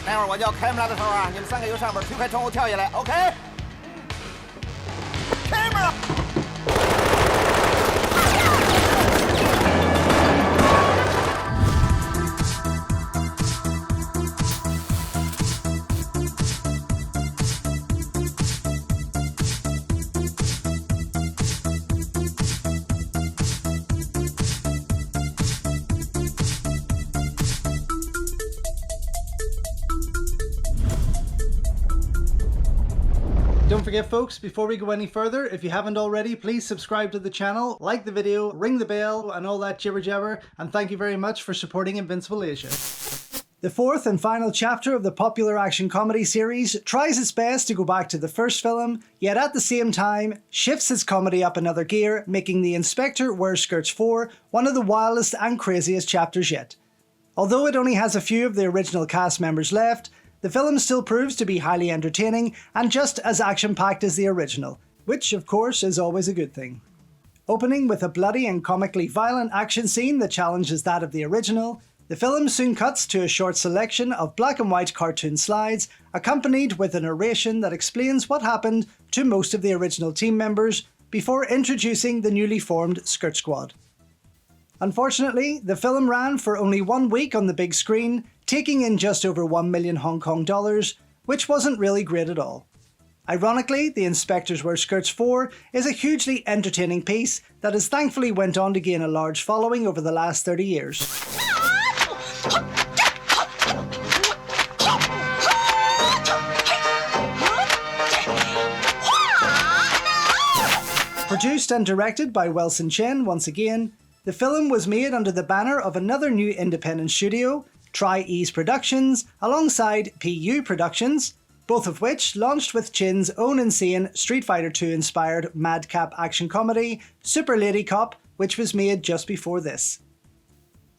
待会儿我就要开门来的时候啊，你们3个由上边推开窗户跳下来 ，OK？ Camera。Don't forget folks, before we go any further, if you haven't already, please subscribe to the channel, like the video, ring the bell and all that jibber jabber, and thank you very much for supporting Invincible Asia. The fourth and final chapter of the popular action comedy series tries its best to go back to the first film, yet at the same time shifts its comedy up another gear, making The Inspector Wears Skirts 4 one of the wildest and craziest chapters yet. Although it only has a few of the original cast members left, the film still proves to be highly entertaining and just as action-packed as the original, which of course is always a good thing. Opening with a bloody and comically violent action scene that challenges that of the original, the film soon cuts to a short selection of black and white cartoon slides, accompanied with a narration that explains what happened to most of the original team members before introducing the newly formed Skirt Squad. Unfortunately, the film ran for only 1 week on the big screen, taking in just over 1 million Hong Kong dollars, which wasn't really great at all. Ironically, The Inspectors Wear Skirts 4 is a hugely entertaining piece that has thankfully went on to gain a large following over the last 30 years. Produced and directed by Wilson Chen once again, the film was made under the banner of another new independent studio, Tri-Ease Productions, alongside PU Productions, both of which launched with Chin's own insane Street Fighter 2 inspired madcap action comedy, Super Lady Cop, which was made just before this.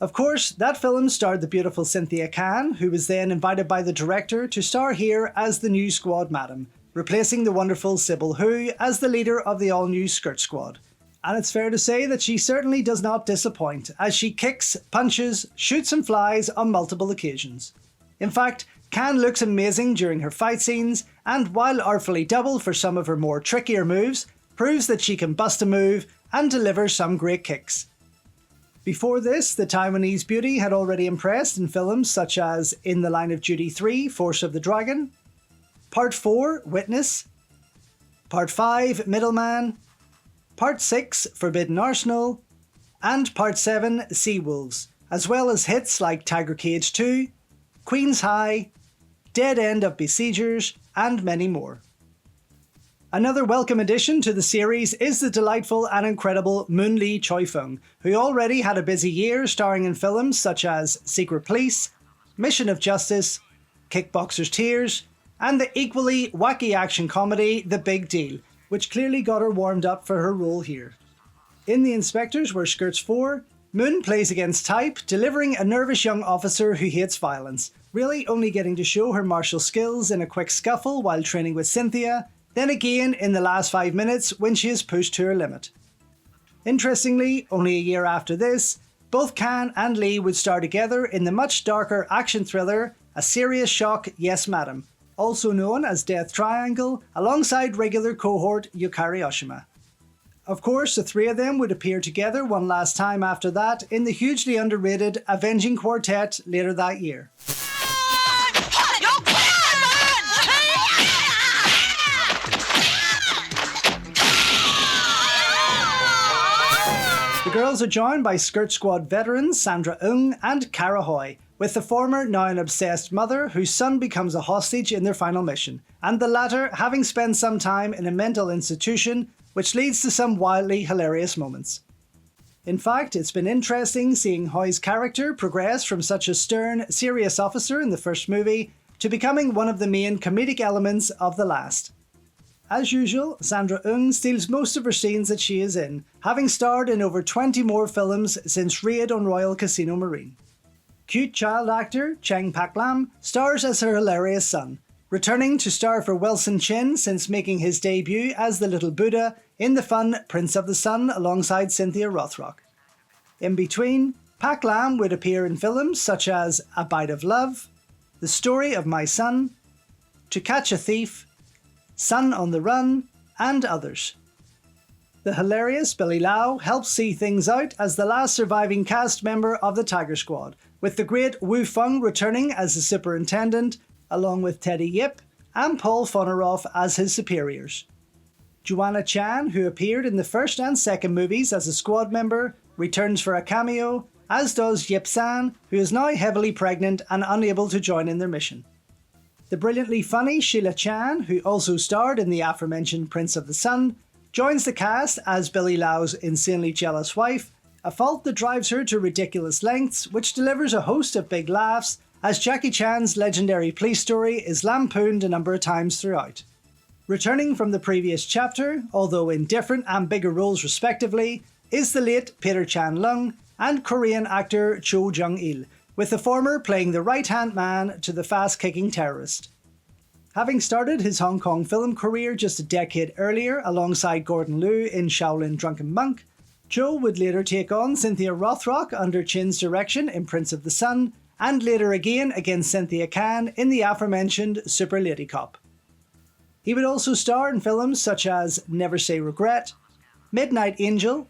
Of course, that film starred the beautiful Cynthia Khan, who was then invited by the director to star here as the new squad madam, replacing the wonderful Sybil Hu as the leader of the all-new Skirt Squad. And it's fair to say that she certainly does not disappoint, as she kicks, punches, shoots and flies on multiple occasions. In fact, Khan looks amazing during her fight scenes, and while artfully doubled for some of her more trickier moves, proves that she can bust a move and deliver some great kicks. Before this, the Taiwanese beauty had already impressed in films such as In the Line of Duty 3, Force of the Dragon, Part 4, Witness, Part 5, Middleman, Part 6, Forbidden Arsenal, and Part 7, Sea Wolves, as well as hits like Tiger Cage 2, Queen's High, Dead End of Besiegers, and many more. Another welcome addition to the series is the delightful and incredible Moon Lee Choi-fung, who already had a busy year starring in films such as Secret Police, Mission of Justice, Kickboxer's Tears, and the equally wacky action comedy The Big Deal, which clearly got her warmed up for her role here. In The Inspectors Wear Skirts 4, Moon plays against type, delivering a nervous young officer who hates violence, really only getting to show her martial skills in a quick scuffle while training with Cynthia, then again in the last 5 minutes when she is pushed to her limit. Interestingly, only a year after this, both Khan and Lee would star together in the much darker action thriller A Serious Shock, Yes Madam, also known as Death Triangle, alongside regular cohort Yukari Oshima. Of course, the three of them would appear together one last time after that in the hugely underrated Avenging Quartet later that year. The girls are joined by Skirt Squad veterans Sandra Eung and Kara Hoy, with the former now an obsessed mother whose son becomes a hostage in their final mission, and the latter having spent some time in a mental institution, which leads to some wildly hilarious moments. In fact, it's been interesting seeing Hoy's character progress from such a stern, serious officer in the first movie to becoming one of the main comedic elements of the last. As usual, Sandra Eung steals most of her scenes that she is in, having starred in over 20 more films since Raid on Royal Casino Marine. Cute child actor Cheng Pak Lam stars as her hilarious son, returning to star for Wilson Chen since making his debut as the little Buddha in the fun Prince of the Sun alongside Cynthia Rothrock. In between, Pak Lam would appear in films such as A Bite of Love, The Story of My Son, To Catch a Thief, Son on the Run, and others. The hilarious Billy Lau helps see things out as the last surviving cast member of the Tiger Squad, with the great Wu Feng returning as the superintendent, along with Teddy Yip and Paul Fonaroff as his superiors. Joanna Chan, who appeared in the first and second movies as a squad member, returns for a cameo, as does Yip San, who is now heavily pregnant and unable to join in their mission. The brilliantly funny Sheila Chan, who also starred in the aforementioned Prince of the Sun, joins the cast as Billy Lau's insanely jealous wife, a fault that drives her to ridiculous lengths, which delivers a host of big laughs as Jackie Chan's legendary police story is lampooned a number of times throughout. Returning from the previous chapter, although in different and bigger roles respectively, is the late Peter Chan-lung and Korean actor Cho Jung-il, with the former playing the right-hand man to the fast-kicking terrorist. Having started his Hong Kong film career just a decade earlier alongside Gordon Liu in Shaolin Drunken Monk, Cho would later take on Cynthia Rothrock under Chin's direction in Prince of the Sun, and later again against Cynthia Khan in the aforementioned Super Lady Cop. He would also star in films such as Never Say Regret, Midnight Angel,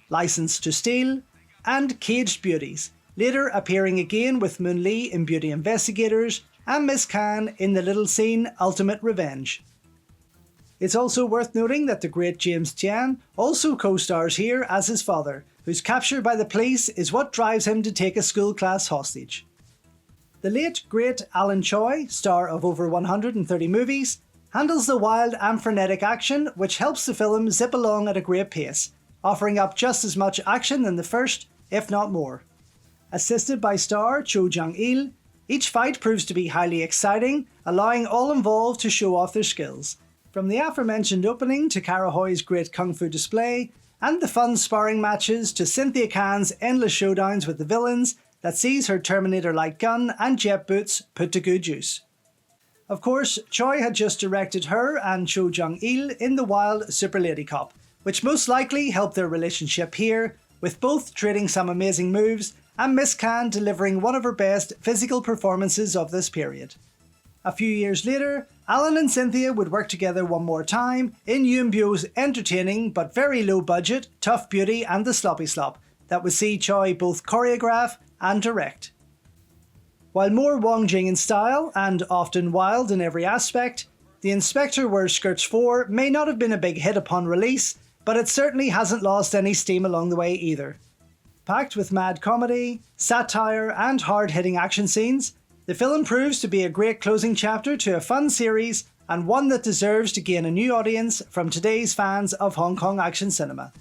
License to Steal, and Caged Beauties, later appearing again with Moon Lee in Beauty Investigators and Miss Khan in the little scene Ultimate Revenge. It's also worth noting that the great James Tian also co-stars here as his father, whose capture by the police is what drives him to take a school class hostage. The late great Alan Choi, star of over 130 movies, handles the wild and frenetic action which helps the film zip along at a great pace, offering up just as much action than the first, if not more. Assisted by star Cho Jung-il, each fight proves to be highly exciting, allowing all involved to show off their skills. From the aforementioned opening to Karahoi's great kung fu display, and the fun sparring matches to Cynthia Khan's endless showdowns with the villains that sees her Terminator-like gun and jet boots put to good use. Of course, Choi had just directed her and Cho Jung-il in the wild Super Lady Cop, which most likely helped their relationship here, with both trading some amazing moves and Miss Khan delivering one of her best physical performances of this period. A few years later, Alan and Cynthia would work together one more time in Yuen Biao's entertaining but very low budget Tough Beauty and the Sloppy Slop that would see Choi both choreograph and direct. While more Wong Jing in style and often wild in every aspect, The Inspector Wears Skirts 4 may not have been a big hit upon release, but it certainly hasn't lost any steam along the way either. Packed with mad comedy, satire and hard-hitting action scenes, the film proves to be a great closing chapter to a fun series and one that deserves to gain a new audience from today's fans of Hong Kong action cinema.